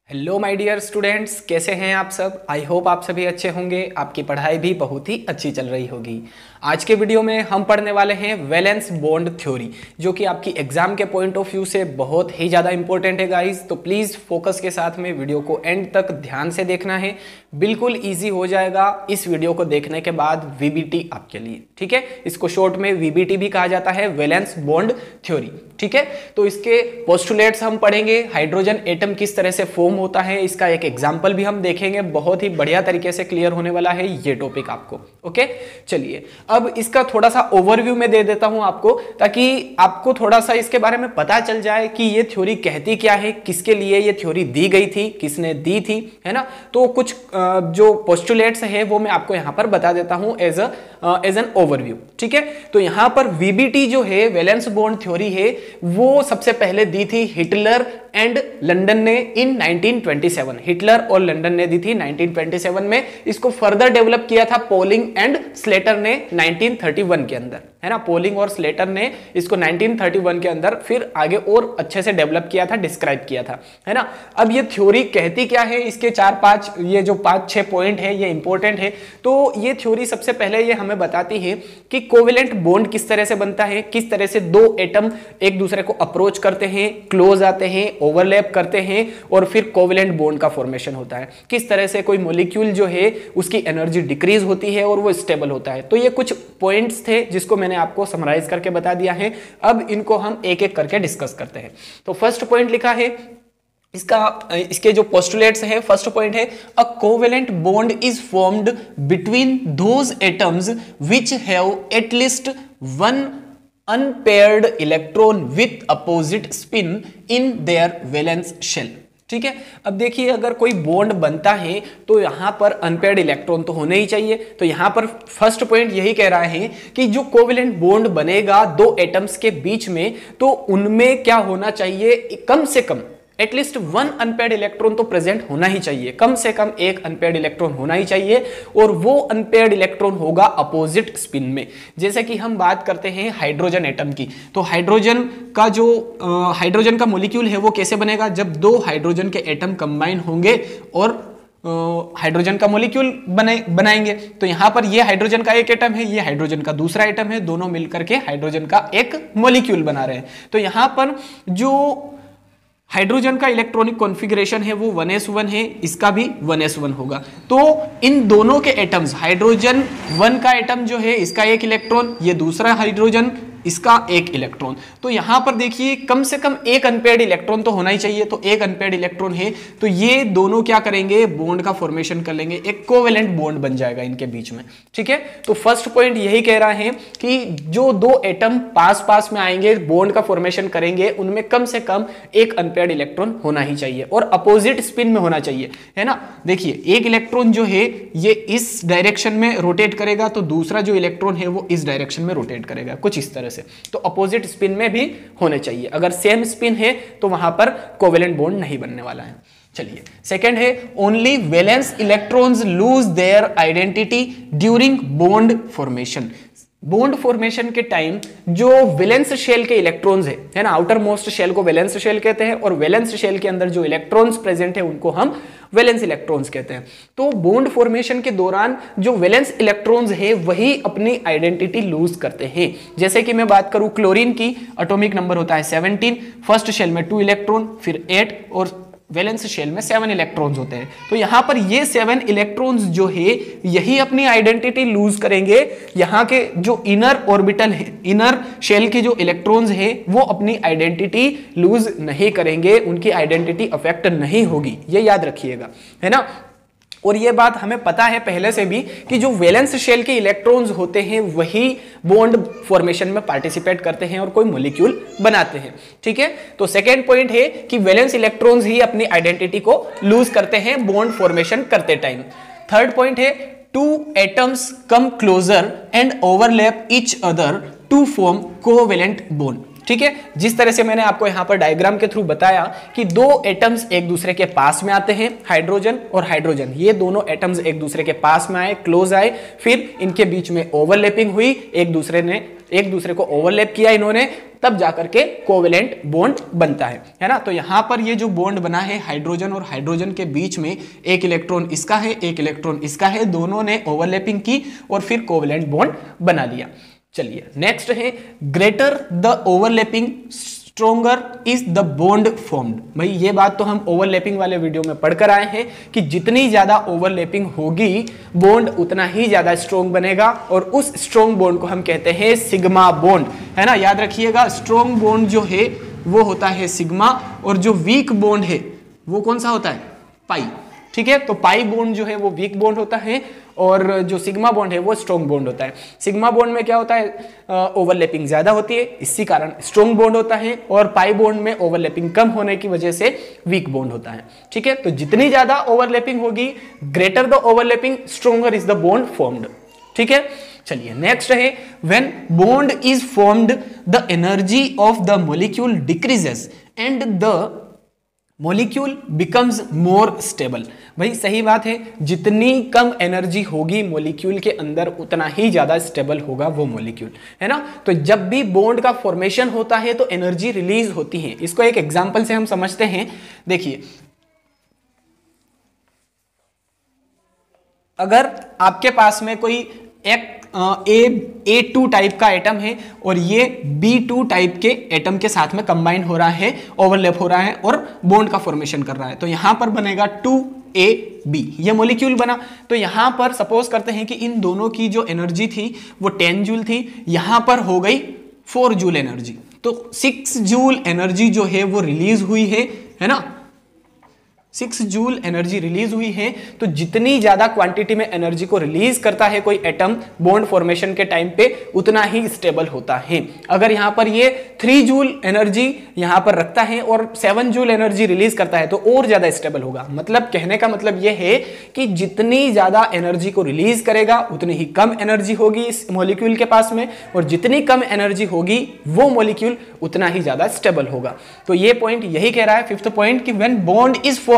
Hello my dear students, कैसे हैं आप सब। आई होप आप सभी अच्छे होंगे, आपकी पढ़ाई भी बहुत ही अच्छी चल रही होगी। आज के वीडियो में हम पढ़ने वाले हैं वैलेंस बॉन्ड थ्योरी, जो कि आपकी एग्जाम के पॉइंट ऑफ व्यू से बहुत ही ज़्यादा इंपॉर्टेंट है गाइस। तो प्लीज़ फोकस के साथ में वीडियो को एंड तक ध्यान से देखना है, बिल्कुल ईजी हो जाएगा इस वीडियो को देखने के बाद वीबीटी आपके लिए। ठीक है, इसको शॉर्ट में वीबीटी भी कहा जाता है, वैलेंस बॉन्ड थ्योरी। ठीक है, तो इसके पोस्टुलेट्स हम पढ़ेंगे, हाइड्रोजन एटम किस तरह से फॉर्म होता है, इसका एक एग्जाम्पल भी हम देखेंगे। बहुत ही बढ़िया तरीके से क्लियर होने वाला है ये टॉपिक आपको। ओके, चलिए अब इसका थोड़ा सा ओवरव्यू में दे देता हूं आपको, ताकि आपको थोड़ा सा इसके बारे में पता चल जाए कि ये थ्योरी कहती क्या है, किसके लिए ये थ्योरी दी गई थी, किसने दी थी, है ना। तो कुछ जो पोस्टुलेट्स है वो मैं आपको यहां पर बता देता हूं एज एन ओवरव्यू। ठीक है, तो यहां पर वीबीटी जो है, वैलेंस बॉन्ड थ्योरी है, वो सबसे पहले दी थी हिटलर एंड लंदन ने इन 1927। हिटलर और लंदन ने दी थी 1927 में। इसको फर्दर डेवलप किया था पोलिंग एंड स्लेटर ने 1931 के अंदर, है ना। पोलिंग और स्लेटर ने इसको 1931 के अंदर फिर आगे और अच्छे से डेवलप किया था, डिस्क्राइब किया था, है ना। अब ये थ्योरी कहती क्या है, इसके 4-5 ये जो 5-6 पॉइंट है ये इंपॉर्टेंट है। तो ये थ्योरी सबसे पहले ये हमें बताती है कि कोवेलेंट बॉन्ड किस तरह से बनता है, किस तरह से दो एटम एक दूसरे को अप्रोच करते हैं, क्लोज आते हैं, ओवरलैप करते हैं और फिर कोवेलेंट बॉन्ड का फॉर्मेशन होता है। किस तरह से कोई मॉलिक्यूल जो है उसकी एनर्जी डिक्रीज होती है और वो स्टेबल होता है। तो ये कुछ पॉइंट्स थे जिसको मैंने आपको समराइज करके बता दिया है। अब इनको हम एक एक करके डिस्कस करते हैं। तो फर्स्ट पॉइंट लिखा है इसके जो पोस्टुलेट्स है, फर्स्ट पॉइंट है a covalent bond is formed between those atoms which have at least one unpaired electron with opposite spin in their valence shell. ठीक है, अब देखिए अगर कोई बॉन्ड बनता है तो यहां पर अनपेयर्ड इलेक्ट्रॉन तो होने ही चाहिए। तो यहां पर फर्स्ट पॉइंट यही कह रहा है कि जो कोवेलेंट बॉन्ड बनेगा दो एटम्स के बीच में, तो उनमें क्या होना चाहिए, कम से कम एटलीस्ट वन अनपेयर्ड इलेक्ट्रॉन तो प्रेजेंट होना ही चाहिए, कम से कम एक अनपेयर्ड इलेक्ट्रॉन होना ही चाहिए। और वो अनपेयर्ड इलेक्ट्रॉन होगा अपोजिट स्पिन में। जैसे कि हम बात करते हैं हाइड्रोजन एटम की, तो हाइड्रोजन का मॉलिक्यूल है वो कैसे बनेगा, जब दो हाइड्रोजन के एटम कंबाइन होंगे और हाइड्रोजन का मॉलिक्यूल बनाएंगे। तो यहां पर ये हाइड्रोजन का एक एटम है, ये हाइड्रोजन का दूसरा एटम है, दोनों मिलकर के हाइड्रोजन का एक मॉलिक्यूल बना रहे हैं। तो यहां पर जो हाइड्रोजन का इलेक्ट्रॉनिक कॉन्फ़िगरेशन है वो 1s1 है, इसका भी 1s1 होगा। तो इन दोनों के एटम्स, हाइड्रोजन 1 का एटम जो है इसका एक इलेक्ट्रॉन, ये दूसरा हाइड्रोजन इसका एक इलेक्ट्रॉन। तो यहां पर देखिए कम से कम एक अनपेयर्ड इलेक्ट्रॉन तो होना ही चाहिए। तो एक अनपेयर्ड इलेक्ट्रॉन है तो ये दोनों क्या करेंगे, बॉन्ड का फॉर्मेशन कर लेंगे, एक कोवेलेंट बॉन्ड बन जाएगा इनके बीच में। ठीक है, तो फर्स्ट पॉइंट यही कह रहा है कि जो दो एटम पास पास में आएंगे, बॉन्ड का फॉर्मेशन करेंगे, उनमें कम से कम एक अनपेयर्ड इलेक्ट्रॉन होना ही चाहिए और अपोजिट स्पिन में होना चाहिए, है ना। देखिए एक इलेक्ट्रॉन जो है ये इस डायरेक्शन में रोटेट करेगा, तो दूसरा जो इलेक्ट्रॉन है वो इस डायरेक्शन में रोटेट करेगा, कुछ इस तरह से। तो अपोजिट स्पिन में भी होने चाहिए। अगर सेम स्पिन है तो वहां पर कोवेलेंट बॉन्ड नहीं बनने वाला है। चलिए सेकंड है only valence electrons lose their identity during bond formation. Bond formation के टाइम जो वैलेंस शेल के इलेक्ट्रॉन्स है ना, आउटर मोस्ट शेल को वैलेंस शेल कहते हैं और वैलेंस शेल के अंदर जो इलेक्ट्रॉन्स प्रेजेंट है उनको हम वैलेंस इलेक्ट्रॉन्स कहते हैं। तो बॉन्ड फॉर्मेशन के दौरान जो वैलेंस इलेक्ट्रॉन्स है वही अपनी आइडेंटिटी लूज करते हैं। जैसे कि मैं बात करूं क्लोरीन की, एटॉमिक नंबर होता है 17, फर्स्ट शेल में 2 इलेक्ट्रॉन, फिर 8 और वैलेंस शेल में 7 इलेक्ट्रॉन्स होते हैं। तो यहां पर ये 7 इलेक्ट्रॉन्स जो है यही अपनी आइडेंटिटी लूज करेंगे। यहां के जो इनर ऑर्बिटल है, इनर शेल के जो इलेक्ट्रॉन्स है वो अपनी आइडेंटिटी लूज नहीं करेंगे, उनकी आइडेंटिटी अफेक्ट नहीं होगी, ये याद रखिएगा, है ना। और ये बात हमें पता है पहले से भी कि जो वैलेंस शेल के इलेक्ट्रॉन्स होते हैं वही बॉन्ड फॉर्मेशन में पार्टिसिपेट करते हैं और कोई मॉलिक्यूल बनाते हैं। ठीक है, तो सेकेंड पॉइंट है कि वैलेंस इलेक्ट्रॉन्स ही अपनी आइडेंटिटी को लूज करते हैं बॉन्ड फॉर्मेशन करते टाइम। थर्ड पॉइंट है two atoms come closer and overlap each other to form covalent bond. ठीक है। जिस तरह से मैंने आपको यहां पर डायग्राम के थ्रू बताया कि दो एटम्स एक दूसरे के पास में आते हैं, हाइड्रोजन और हाइड्रोजन, ये दोनों एटम्स एक दूसरे के पास में आए, क्लोज आए, फिर इनके बीच में ओवरलैपिंग हुई, एक दूसरे को ओवरलैप किया इन्होंने, तब जाकर के कोवेलेंट बॉन्ड बनता है ना। तो यहां पर ये जो बॉन्ड बना है हाइड्रोजन और हाइड्रोजन के बीच में, एक इलेक्ट्रॉन इसका है, एक इलेक्ट्रॉन इसका है, दोनों ने ओवरलैपिंग की और फिर कोवेलेंट बॉन्ड बना लिया। चलिए नेक्स्ट है, greater the overlapping stronger is the bond formed. भाई ये बात तो हम ओवरलैपिंग वाले वीडियो में पढ़कर आए हैं कि जितनी ज्यादा ओवरलैपिंग होगी बॉन्ड उतना ही ज्यादा स्ट्रोंग बनेगा, और उस स्ट्रोंग बॉन्ड को हम कहते हैं सिग्मा बॉन्ड, है ना। याद रखिएगा, स्ट्रोंग बॉन्ड जो है वो होता है सिग्मा, और जो वीक बॉन्ड है वो कौन सा होता है, पाई। ठीक है, तो पाई बॉन्ड जो है वो वीक बॉन्ड होता है, और जो सिग्मा बॉन्ड है वो स्ट्रॉन्ग बॉन्ड होता है। सिग्मा बॉन्ड में क्या होता है, ओवरलैपिंग ज्यादा होती है, इसी कारण स्ट्रॉन्ग बॉन्ड होता है, और पाई बॉन्ड में ओवरलैपिंग कम होने की वजह से वीक बॉन्ड होता है। ठीक है, तो जितनी ज्यादा ओवरलैपिंग होगी, greater the overlapping stronger is the bond formed. ठीक है, चलिए नेक्स्ट है, when bond is formed the energy of the molecule decreases and the molecule becomes more stable. भाई सही बात है, जितनी कम एनर्जी होगी मॉलिक्यूल के अंदर उतना ही ज्यादा स्टेबल होगा वो मॉलिक्यूल, है ना। तो जब भी बॉन्ड का फॉर्मेशन होता है तो एनर्जी रिलीज होती है। इसको एक एग्जांपल से हम समझते हैं। देखिए, अगर आपके पास में कोई एक A2 टाइप का एटम है और ये B2 टाइप के एटम के साथ में कंबाइन हो रहा है, ओवरलैप हो रहा है और बॉन्ड का फॉर्मेशन कर रहा है, तो यहां पर बनेगा 2AB, ये मॉलिक्यूल बना। तो यहां पर सपोज करते हैं कि इन दोनों की जो एनर्जी थी वो 10 जूल थी, यहां पर हो गई 4 जूल एनर्जी, तो 6 जूल एनर्जी जो है वो रिलीज हुई है ना। 6 जूल एनर्जी रिलीज हुई है। तो जितनी ज्यादा क्वांटिटी में एनर्जी को रिलीज करता है कोई एटम बॉन्ड फॉर्मेशन के टाइम पे, उतना ही स्टेबल होता है। अगर यहां पर ये 3 जूल एनर्जी यहां पर रखता है और 7 जूल एनर्जी रिलीज करता है तो और ज्यादा स्टेबल होगा। मतलब कहने का मतलब यह है कि जितनी ज्यादा एनर्जी को रिलीज करेगा उतनी ही कम एनर्जी होगी इस मॉलिक्यूल के पास में, और जितनी कम एनर्जी होगी वो मॉलिक्यूल उतना ही ज्यादा स्टेबल होगा। तो ये पॉइंट यही कह रहा है, फिफ्थ पॉइंट, कि व्हेन बॉन्ड इज फॉर्म्ड,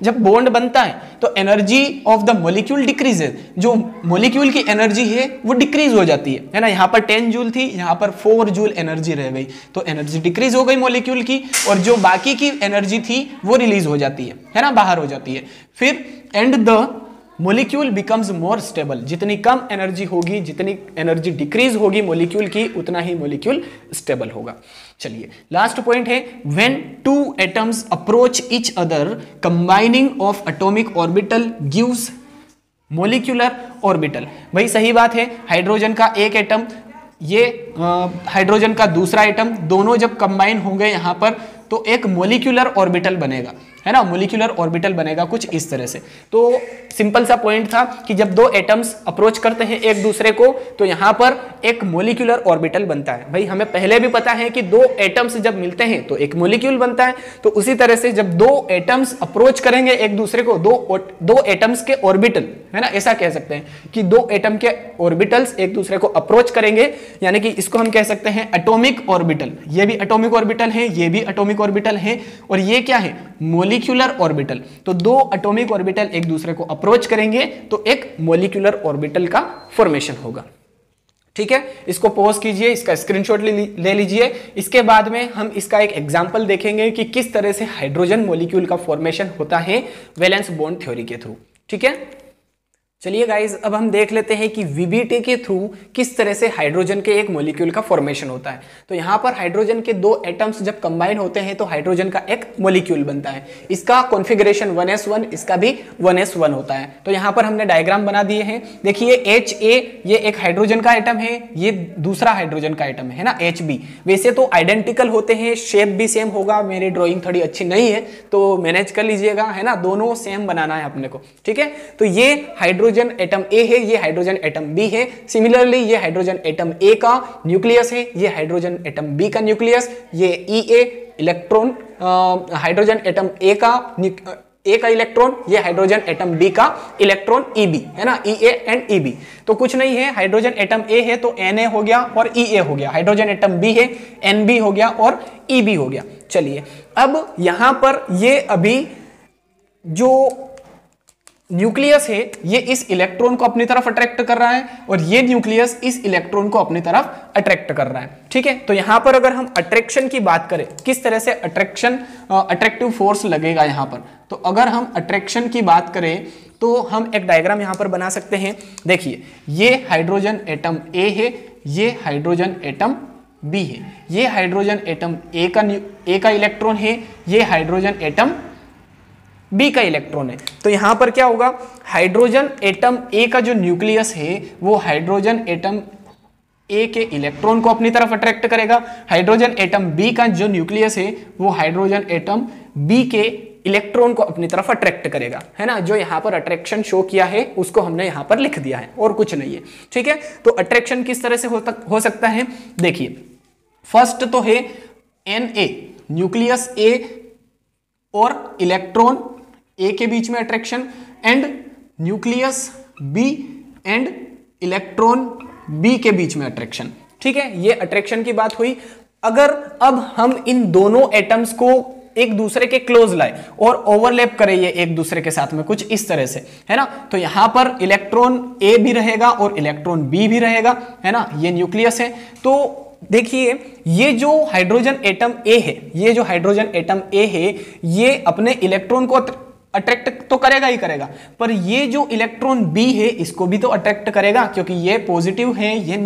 जब बॉन्ड बनता है तो energy of the molecule decreases, जो मॉलिक्यूल की एनर्जी है वो डिक्रीज हो जाती है ना। यहां पर 10 जूल थी, यहां पर 4 जूल एनर्जी रह गई, तो एनर्जी डिक्रीज हो गई मॉलिक्यूल की, और जो बाकी की एनर्जी थी वो रिलीज हो जाती है ना, बाहर हो जाती है। फिर and the molecule becomes more stable, जितनी कम एनर्जी होगी, जितनी एनर्जी डिक्रीज होगी मॉलिक्यूल की, उतना ही मॉलिक्यूल स्टेबल होगा। चलिए लास्ट पॉइंट है, when two atoms approach each other combining of atomic orbital gives molecular orbital. भाई सही बात है, हाइड्रोजन का एक एटम, ये हाइड्रोजन का दूसरा एटम, दोनों जब कंबाइन होंगे यहां पर तो एक मॉलिक्यूलर ऑर्बिटल बनेगा, है ना। मॉलिक्यूलर ऑर्बिटल बनेगा कुछ इस तरह से। तो सिंपल सा पॉइंट था कि जब दो एटम्स अप्रोच करते हैं एक दूसरे को तो यहां पर एक मॉलिक्यूलर ऑर्बिटल बनता है। भाई हमें पहले भी पता है कि दो एटम्स जब मिलते हैं तो एक मॉलिक्यूल बनता है, तो उसी तरह से जब दो एटम्स अप्रोच करेंगे एक दूसरे को, दो एटम्स के ऑर्बिटल, है ना, ऐसा कह सकते हैं कि दो एटम के ऑर्बिटल्स एक दूसरे को अप्रोच करेंगे, यानी कि इसको हम कह सकते हैं एटॉमिक ऑर्बिटल। ये भी एटॉमिक ऑर्बिटल है, ये भी एटॉमिक ऑर्बिटल है, और ये क्या है, मॉलिक्यूलर ऑर्बिटल। तो दो एटॉमिक ऑर्बिटल एक दूसरे को अप्रोच करेंगे तो एक मॉलिक्यूलर ऑर्बिटल का फॉर्मेशन होगा। ठीक है, इसको पॉज कीजिए, इसका स्क्रीनशॉट ले लीजिए। इसके बाद में हम इसका एक एग्जांपल देखेंगे कि किस तरह से हाइड्रोजन मॉलिक्यूल का फॉर्मेशन होता है वैलेंस बॉन्ड थ्योरी के थ्रू। ठीक है, चलिए गाइज अब हम देख लेते हैं कि वीबीटी के थ्रू किस तरह से हाइड्रोजन के एक मॉलिक्यूल का फॉर्मेशन होता है। तो यहां पर हाइड्रोजन के दो एटम्स जब कंबाइन होते हैं तो हाइड्रोजन का एक मॉलिक्यूल बनता है। इसका कॉन्फ़िगरेशन 1s1, इसका भी 1s1 होता है। तो यहां पर हमने डायग्राम बना दिए हैं। देखिए HA ये एक हाइड्रोजन का एटम है, ये दूसरा हाइड्रोजन का एटम है ना HB। वैसे तो आइडेंटिकल होते हैं, शेप भी सेम होगा। मेरी ड्रॉइंग थोड़ी अच्छी नहीं है तो मैनेज कर लीजिएगा, है ना, दोनों सेम बनाना है अपने को। ठीक है, तो ये हाइड्रोजन एटम A है, ये हाइड्रोजन एटम B है। सिमिलरली ये हाइड्रोजन एटम A का न्यूक्लियस है, ये हाइड्रोजन एटम B का न्यूक्लियस, ये EA electron hydrogen atom A का ए का इलेक्ट्रॉन, ये हाइड्रोजन एटम बी का इलेक्ट्रॉन Eb है ना, Ea एंड Eb। तो कुछ नहीं है, हाइड्रोजन एटम ए है तो Na हो गया और Ea हो गया, हाइड्रोजन एटम बी है Nb हो गया और Eb हो गया। चलिए अब यहां पर ये अभी जो न्यूक्लियस है ये इस इलेक्ट्रॉन को अपनी तरफ अट्रैक्ट कर रहा है और ये न्यूक्लियस इस इलेक्ट्रॉन को अपनी तरफ अट्रैक्ट कर रहा है। ठीक है, तो यहां पर अगर हम अट्रैक्शन की बात करें, किस तरह से अट्रैक्टिव फोर्स लगेगा यहां पर, तो अगर हम अट्रैक्शन की बात करें तो हम एक डायग्राम यहां पर बना सकते हैं। देखिए ये हाइड्रोजन एटम ए है, ये हाइड्रोजन एटम बी है, ये हाइड्रोजन एटम ए का इलेक्ट्रॉन है, ये हाइड्रोजन एटम बी का इलेक्ट्रॉन है। तो यहां पर क्या होगा, हाइड्रोजन एटम ए का जो न्यूक्लियस है वो हाइड्रोजन एटम ए के इलेक्ट्रॉन को अपनी तरफ अट्रैक्ट करेगा, हाइड्रोजन एटम बी का जो न्यूक्लियस है वो हाइड्रोजन एटम बी के इलेक्ट्रॉन को अपनी तरफ अट्रैक्ट करेगा, है ना। जो यहां पर अट्रैक्शन शो किया है उसको हमने यहां पर लिख दिया है और कुछ नहीं है। ठीक है, तो अट्रैक्शन किस तरह से हो सकता है, देखिए फर्स्ट तो है Na, न्यूक्लियस ए और इलेक्ट्रॉन ए के बीच में attraction, and nucleus B and electron B के बीच में अट्रैक्शन। ठीक है, ये अट्रैक्शन की बात हुई। अगर अब हम इन दोनों एटम्स को एक दूसरे के क्लोज लाए और ओवरलैप करें ये एक दूसरे के साथ में कुछ इस तरह से, है ना, तो यहां पर इलेक्ट्रॉन ए भी रहेगा और इलेक्ट्रॉन बी भी रहेगा, है ना, ये न्यूक्लियस है। तो देखिए ये जो हाइड्रोजन एटम ए है, ये जो हाइड्रोजन एटम ए है ये अपने इलेक्ट्रॉन को अट्रैक्ट तो करेगा ही करेगा, पर ये जो इलेक्ट्रॉन बी है इसको भी तो अट्रैक्ट करेगा क्योंकि ये पॉजिटिव है, ये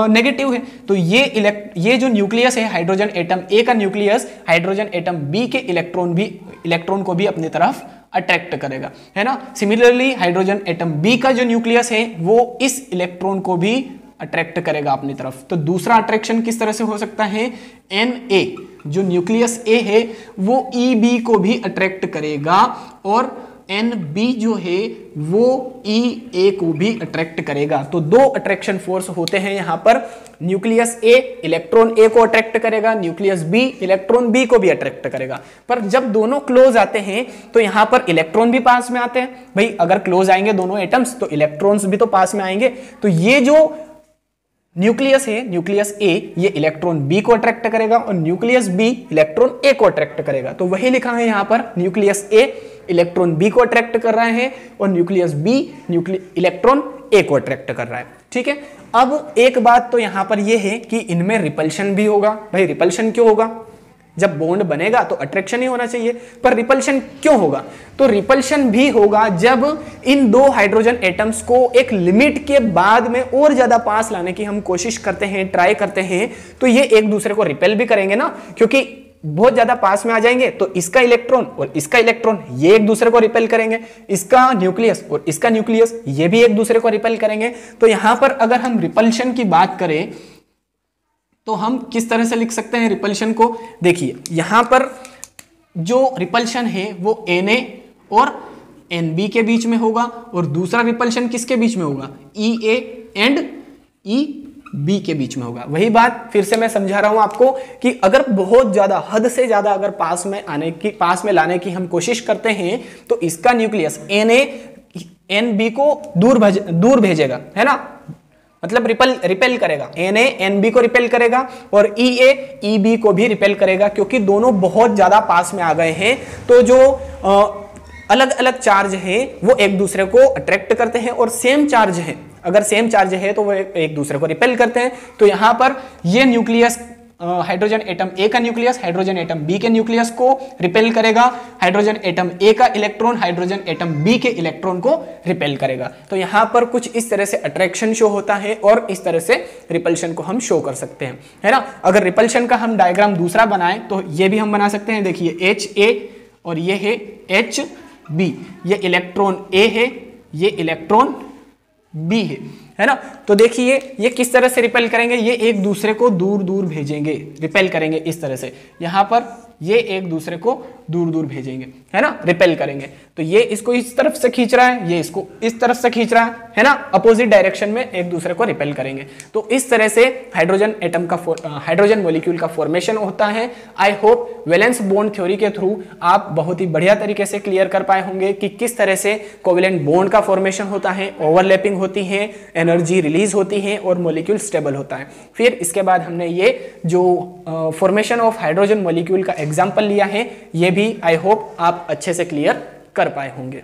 नेगेटिव है। तो ये जो न्यूक्लियस है हाइड्रोजन एटम ए का न्यूक्लियस हाइड्रोजन एटम बी के इलेक्ट्रॉन को भी अपनी तरफ अट्रैक्ट करेगा, है ना। सिमिलरली हाइड्रोजन एटम बी का जो न्यूक्लियस है वो इस इलेक्ट्रॉन को भी अट्रैक्ट करेगा अपनी तरफ। तो दूसरा अट्रैक्शन किस तरह से हो सकता है, Na जो न्यूक्लियस ए है वो Eb को भी अट्रैक्ट करेगा और Nb जो है वो Ea को भी अट्रैक्ट करेगा। तो दो अट्रैक्शन फोर्स होते हैं यहां पर, न्यूक्लियस ए इलेक्ट्रॉन ए को अट्रैक्ट करेगा, न्यूक्लियस बी इलेक्ट्रॉन बी को भी अट्रैक्ट करेगा। पर जब दोनों क्लोज आते हैं तो यहां पर इलेक्ट्रॉन भी पास में आते हैं। भाई अगर क्लोज आएंगे दोनों एटम्स तो इलेक्ट्रॉन्स भी तो पास में आएंगे। तो ये जो न्यूक्लियस है, न्यूक्लियस ए, ये इलेक्ट्रॉन बी को अट्रैक्ट करेगा और न्यूक्लियस बी इलेक्ट्रॉन ए को अट्रैक्ट करेगा। तो वही लिखा है यहां पर, न्यूक्लियस ए इलेक्ट्रॉन बी को अट्रैक्ट कर रहे हैं और न्यूक्लियस बी इलेक्ट्रॉन ए को अट्रैक्ट कर रहा है। ठीक है, अब एक बात तो यहां पर यह है कि इनमें रिपल्शन भी होगा। भाई रिपल्शन क्यों होगा, जब बॉन्ड बनेगा तो अट्रैक्शन ही होना चाहिए, पर रिपल्शन क्यों होगा, तो रिपल्शन भी होगा जब इन दो हाइड्रोजन एटम्स को एक लिमिट के बाद में और ज्यादा पास लाने की हम कोशिश करते हैं, ट्राई करते हैं, तो ये एक दूसरे को रिपेल भी करेंगे ना, क्योंकि बहुत ज्यादा पास में आ जाएंगे तो इसका इलेक्ट्रॉन और इसका इलेक्ट्रॉन ये एक दूसरे को रिपेल करेंगे, इसका न्यूक्लियस और इसका न्यूक्लियस ये भी एक दूसरे को रिपेल करेंगे। तो यहां पर अगर हम रिपल्शन की बात करें तो हम किस तरह से लिख सकते हैं रिपल्शन को, देखिए यहां पर जो रिपल्शन है वो Na और Nb के बीच में होगा और दूसरा रिपल्शन किसके बीच में होगा, Ea एंड Eb के बीच में होगा। वही बात फिर से मैं समझा रहा हूं आपको कि अगर बहुत ज्यादा, हद से ज्यादा अगर पास में लाने की हम कोशिश करते हैं तो इसका न्यूक्लियस Na Nb को दूर भेजेगा, है ना, मतलब रिपेल करेगा, Na Nb को रिपेल करेगा और Ea Eb को भी रिपेल करेगा, क्योंकि दोनों बहुत ज्यादा पास में आ गए हैं। तो जो अलग अलग चार्ज है वो एक दूसरे को अट्रैक्ट करते हैं और सेम चार्ज है, अगर सेम चार्ज है तो वो एक दूसरे को रिपेल करते हैं। तो यहां पर ये न्यूक्लियस हाइड्रोजन एटम ए का न्यूक्लियस हाइड्रोजन एटम बी के न्यूक्लियस को रिपेल करेगा, हाइड्रोजन एटम ए का इलेक्ट्रॉन हाइड्रोजन एटम बी के इलेक्ट्रॉन को रिपेल करेगा। तो यहां पर कुछ इस तरह से अट्रैक्शन शो होता है और इस तरह से रिपल्शन को हम शो कर सकते हैं, है ना। अगर रिपल्शन का हम डायग्राम दूसरा बनाएं तो ये भी हम बना सकते हैं। देखिए HA और ये है HB, ये इलेक्ट्रॉन ए है, ये इलेक्ट्रॉन बी है है ना। तो देखिए ये किस तरह से रिपेल करेंगे, ये एक दूसरे को दूर दूर भेजेंगे, रिपेल करेंगे इस तरह से, यहां पर ये एक दूसरे को दूर दूर भेजेंगे, है ना, रिपेल करेंगे। तो ये इसको इस तरफ से खींच रहा है, ये इसको इस तरफ से खींच रहा है ना, अपोजिट डायरेक्शन में एक दूसरे को रिपेल करेंगे। तो इस तरह से हाइड्रोजन एटम का हाइड्रोजन मॉलिक्यूल का फॉर्मेशन होता है। I hope valence bond theory के थ्रू आप बहुत ही बढ़िया तरीके से क्लियर कर पाए होंगे कि किस तरह से कोवेलेंट बॉन्ड का फॉर्मेशन होता है, ओवरलैपिंग होती है, एनर्जी रिलीज होती है और मॉलिक्यूल स्टेबल होता है। फिर इसके बाद हमने ये जो फॉर्मेशन ऑफ हाइड्रोजन मॉलिक्यूल का एग्जाम्पल लिया है, ये भी आई होप आप अच्छे से क्लियर कर पाए होंगे।